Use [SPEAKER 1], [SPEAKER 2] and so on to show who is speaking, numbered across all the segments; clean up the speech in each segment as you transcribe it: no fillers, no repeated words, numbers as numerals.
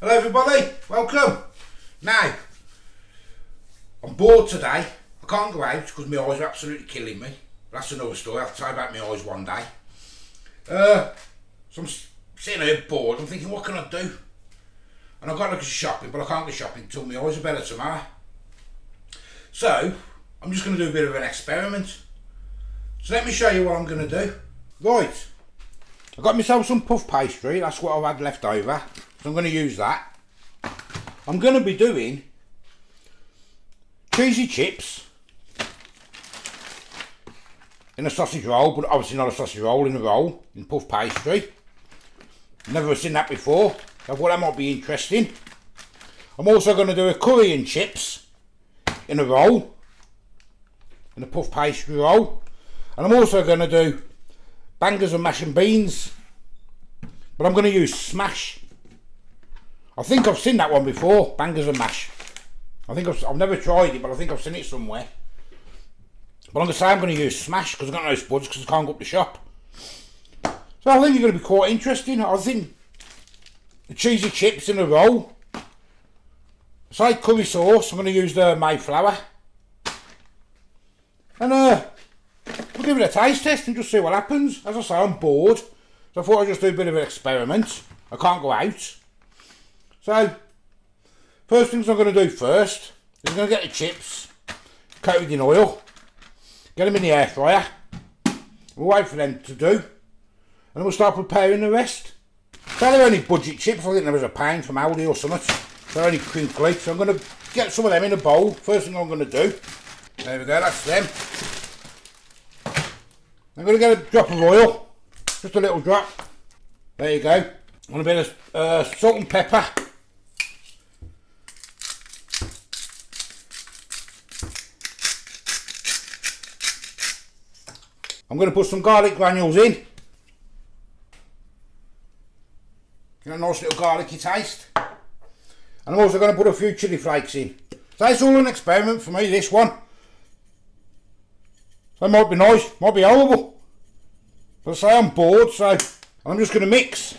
[SPEAKER 1] Hello everybody, welcome. Now, I'm bored today. I can't go out because my eyes are absolutely killing me. That's another story, I'll tell you about my eyes one day. So I'm sitting here bored, I'm thinking what can I do? And I've got to go shopping, but I can't go shopping until my eyes are better tomorrow. So, I'm just going to do a bit of an experiment. So let me show you what I'm going to do. Right, I've got myself some puff pastry, that's what I've had left over. So I'm going to use that. I'm going to be doing cheesy chips in a sausage roll, but obviously not a sausage roll, in a roll, in puff pastry. Never seen that before, so I thought that might be interesting. I'm also going to do a curry and chips in a roll, in a puff pastry roll. And I'm also going to do bangers and mash and beans, but I'm going to use smash. I think I've seen that one before, bangers and mash. I think I've never tried it, but I think I've seen it somewhere. But I'm going to say I'm going to use smash because I've got no spuds because I can't go up the shop. So I think it's going to be quite interesting. I think the cheesy chips in a roll. Say curry sauce, I'm going to use the Mayflower. And we'll give it a taste test and just see what happens. As I say, I'm bored, so I thought I'd just do a bit of an experiment. I can't go out. So, first things I'm going to do first is I'm going to get the chips coated in oil, get them in the air fryer, we'll wait for them to do, and then we'll start preparing the rest. So they're only budget chips, I think there was £1 from Aldi or something, they're only crinkly, so I'm going to get some of them in a bowl. First thing I'm going to do, there we go, that's them. I'm going to get a drop of oil, just a little drop, there you go, and a bit of salt and pepper. I'm going to put some garlic granules in. Get a nice little garlicky taste. And I'm also going to put a few chilli flakes in. So it's all an experiment for me, this one. So it might be nice, might be horrible. But I say I'm bored, so I'm just going to mix.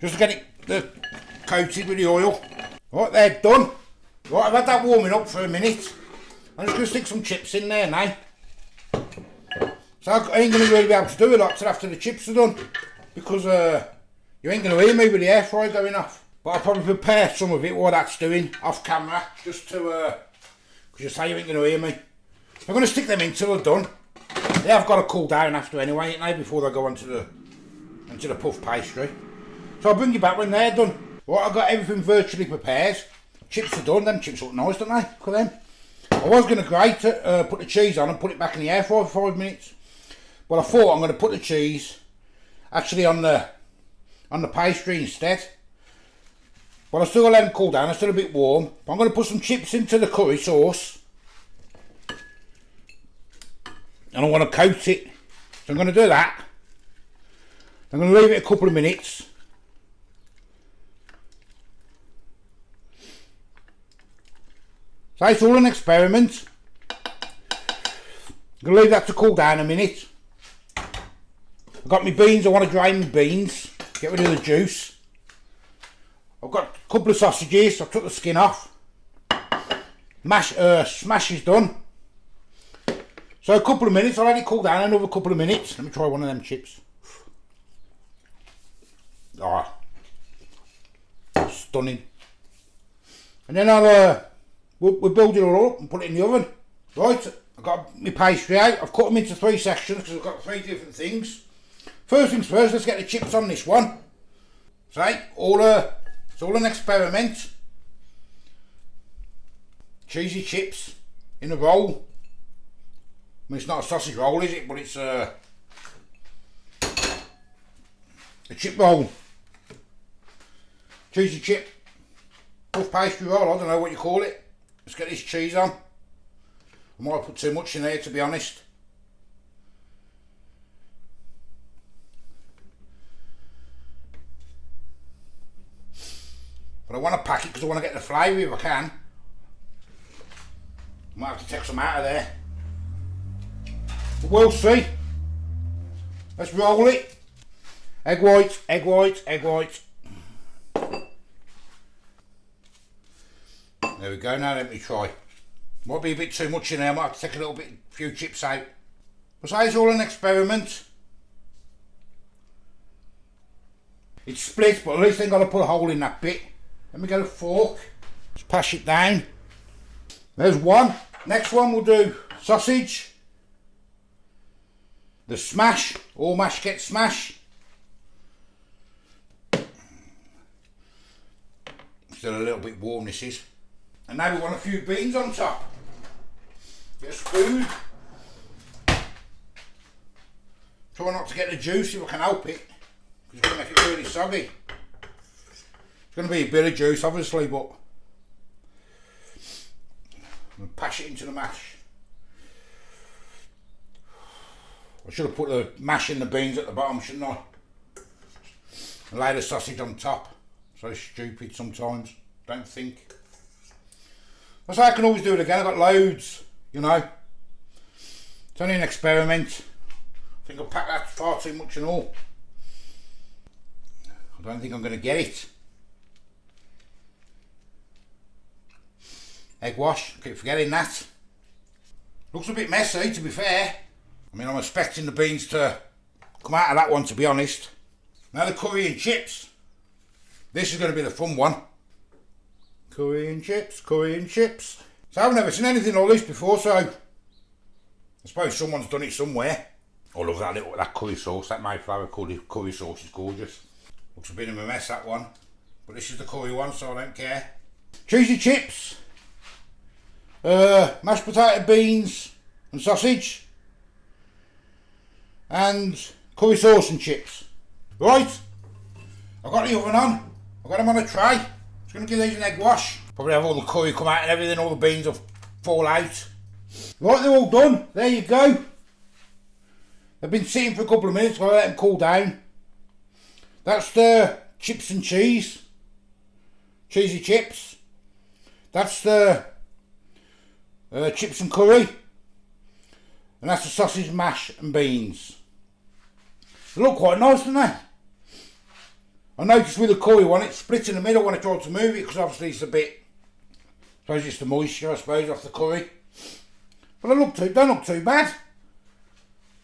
[SPEAKER 1] Just to get it coated with the oil. Right, they're done. Right, I've had that warming up for a minute. I'm just going to stick some chips in there now. So I ain't going to really be able to do a lot till after the chips are done, because you ain't going to hear me with the air fryer going off. But I'll probably prepare some of it while that's doing, off camera, just to, because you say you ain't going to hear me. I'm going to stick them in till they're done. They have got to cool down after anyway, ain't they, before they go into the puff pastry. So I'll bring you back when they're done. Right, I've got everything virtually prepared. Chips are done, them chips look nice, don't they? Look at them. I was going to grate it, put the cheese on and put it back in the air fryer for 5 minutes. But I thought I'm going to put the cheese actually on the pastry instead. But I'm still going to let them cool down, they're still a bit warm. But I'm going to put some chips into the curry sauce. And I want to coat it. So I'm going to do that. I'm going to leave it a couple of minutes. So it's all an experiment. I'm going to leave that to cool down a minute. I've got my beans, I want to drain my beans, get rid of the juice. I've got a couple of sausages, I took the skin off. Smash is done. So a couple of minutes, I'll let it cool down another couple of minutes. Let me try one of them chips. Ah, stunning. And then we'll build it all up and put it in the oven. Right, I've got my pastry out, I've cut them into 3 sections because I've got 3 different things. First things first, let's get the chips on this one. So, it's all an experiment. Cheesy chips in a roll. I mean, it's not a sausage roll, is it? But it's a chip roll. Cheesy chip. Puff pastry roll, I don't know what you call it. Let's get this cheese on. I might have put too much in there, to be honest. But I want to pack it because I want to get the flavour if I can. I might have to take some out of there. But we'll see. Let's roll it. Egg white, egg white, egg white. There we go, now let me try. Might be a bit too much in there, I might have to take a few chips out. But say it's all an experiment. It's split, but at least I've got to put a hole in that bit. Let me get a fork. Just pass it down. There's one. Next one we'll do sausage. The smash. All mash gets smash. Still a little bit warm this is. And now we want a few beans on top. Get a spoon. Try not to get the juice if I can help it, because it's going to make it really soggy. It's going to be a bit of juice obviously, but I'm going to pass it into the mash. I should have put the mash in the beans at the bottom, shouldn't I? And lay the sausage on top. So stupid sometimes, don't think. That's how I can always do it again. I've got loads, you know. It's only an experiment. I think I'll pack that far too much and all. I don't think I'm going to get it. Egg wash, keep forgetting that. Looks a bit messy, to be fair. I mean, I'm expecting the beans to come out of that one, to be honest. Now the curry and chips. This is going to be the fun one. Curry and chips, curry and chips. So I've never seen anything like this before, so I suppose someone's done it somewhere. I love that curry sauce, that Mayflower curry sauce is gorgeous. Looks a bit of a mess, that one. But this is the curry one, so I don't care. Cheesy chips. Mashed potato, beans and sausage. And curry sauce and chips. Right, I've got the oven on. I've got them on a tray. Just going to give these an egg wash. Probably have all the curry come out and everything, all the beans will fall out. Right, they're all done. There you go. They've been sitting for a couple of minutes, so I'll let them cool down. That's the chips and cheese. Cheesy chips. That's the chips and curry. And that's the sausage, mash and beans. They look quite nice, don't they? I noticed with the curry one, it's split in the middle when I tried to move it, because obviously it's a bit, I suppose it's the moisture, I suppose, off the curry. But they don't look too bad.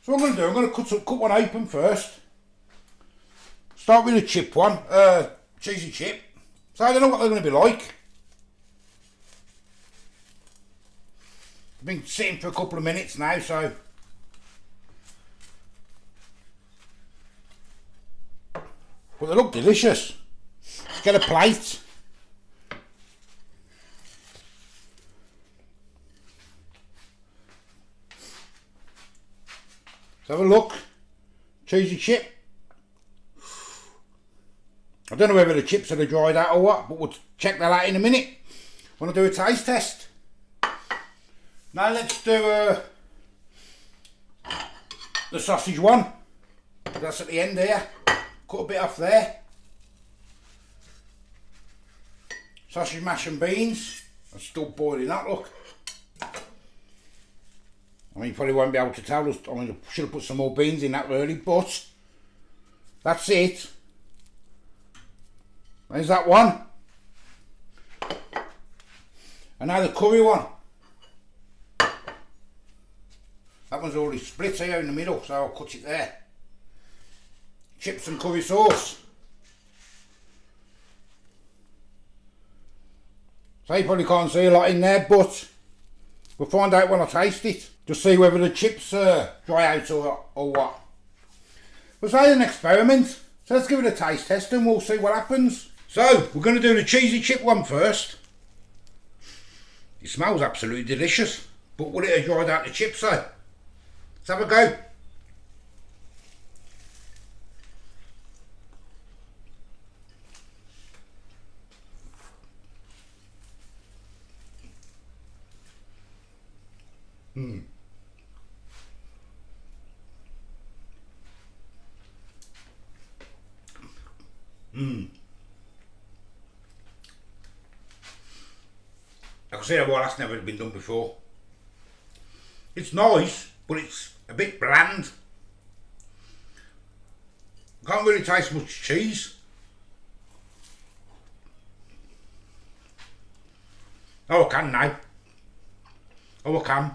[SPEAKER 1] So what I'm going to do, I'm going to cut one open first. Start with the chip one, cheesy chip. So I don't know what they're going to be like. I've been sitting for a couple of minutes now, so. But they look delicious. Let's get a plate. Let's have a look. Cheesy chip. I don't know whether the chips are dried out or what, but we'll check that out in a minute. I want to do a taste test. Now let's do the sausage one. That's at the end here. Cut a bit off there. Sausage, mash and beans. That's still boiling up, look. I mean, you probably won't be able to tell. I mean, I should have put some more beans in that really, but that's it. There's that one. And now the curry one. That one's already split here in the middle, so I'll cut it there. Chips and curry sauce. So you probably can't see a lot in there, but we'll find out when I taste it. Just see whether the chips dry out or what. We'll say an experiment. So let's give it a taste test and we'll see what happens. So we're going to do the cheesy chip one first. It smells absolutely delicious, but will it have dried out the chips, so let's have a go. I can see why that's never been done before. It's nice, but it's a bit bland. I can't really taste much cheese. Oh, I can now. Oh, I can.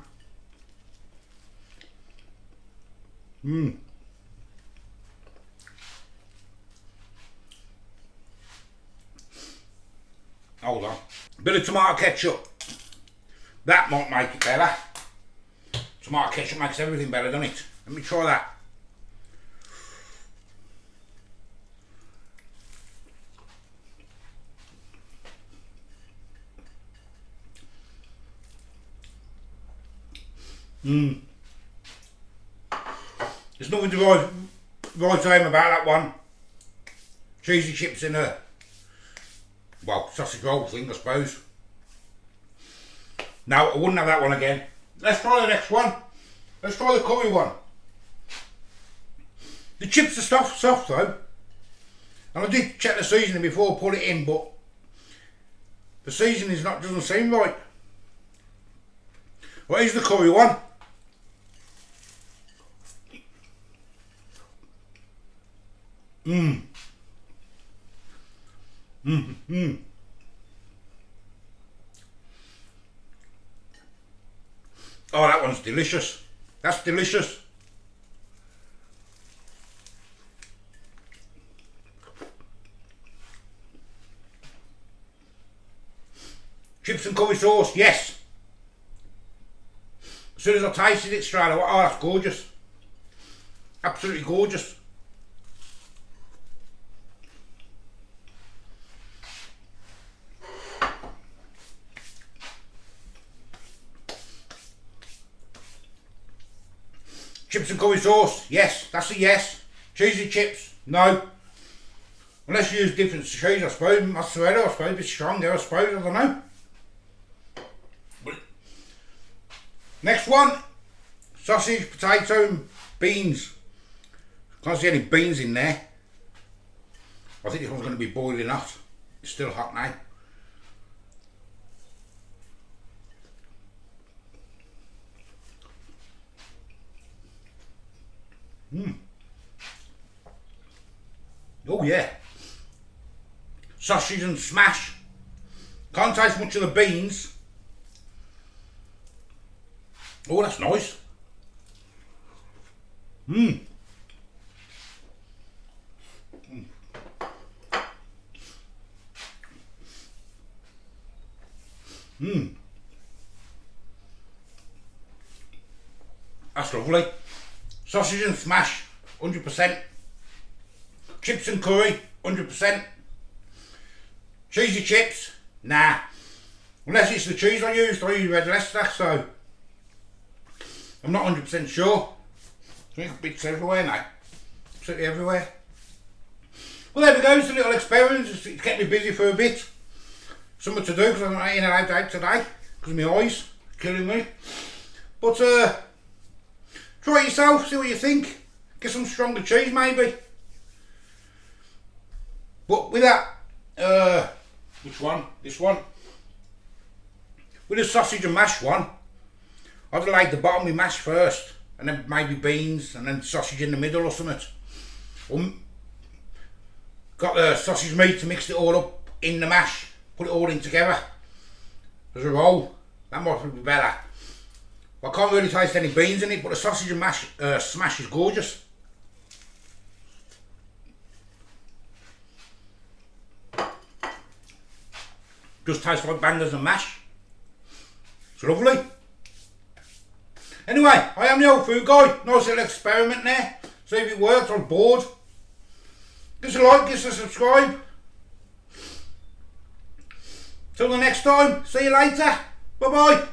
[SPEAKER 1] Hold on. Bit of tomato ketchup. That might make it better. Tomato ketchup makes everything better, doesn't it? Let me try that. There's nothing to write home about that one. Cheesy chips in a, well, sausage roll thing, I suppose. No, I wouldn't have that one again. Let's try the next one. Let's try the curry one. The chips are soft though. And I did check the seasoning before I put it in, but the seasoning doesn't seem right. Well, here's the curry one. Oh, that one's delicious. That's delicious. Chips and curry sauce, yes. As soon as I tasted it straight away, oh, that's gorgeous. Absolutely gorgeous. Chips and curry sauce, yes, that's a yes. Cheesy chips, no. Unless you use different cheese, I suppose. Mozzarella, I suppose, a bit stronger, I suppose, I don't know. Next one, sausage, potato and beans. Can't see any beans in there. I think this one's going to be boiling hot. It's still hot now. Oh yeah. Sausage and smash. Can't taste much of the beans. Oh, that's nice. That's lovely. Sausage and smash, 100%. Chips and curry, 100%. Cheesy chips, nah. Unless it's the cheese I use Red Leicester, so I'm not 100% sure. I think bits everywhere now. Absolutely everywhere. Well, there we go, it's a little experiment. It's kept me busy for a bit. Something to do because I'm not in and out today because my eyes are killing me. But try it yourself, see what you think. Get some stronger cheese maybe. But with that, which one? This one. With the sausage and mash one, I'd have laid the bottom with mash first, and then maybe beans, and then sausage in the middle or something. Got the sausage meat to mix it all up in the mash, put it all in together as a roll. That might be better. I can't really taste any beans in it, but the sausage and mash smash is gorgeous. Just tastes like bangers and mash. It's lovely. Anyway, I am the old food guy. Nice little experiment there. See if it works. I'm bored. Give us a like, give us a subscribe. Till the next time, see you later. Bye bye.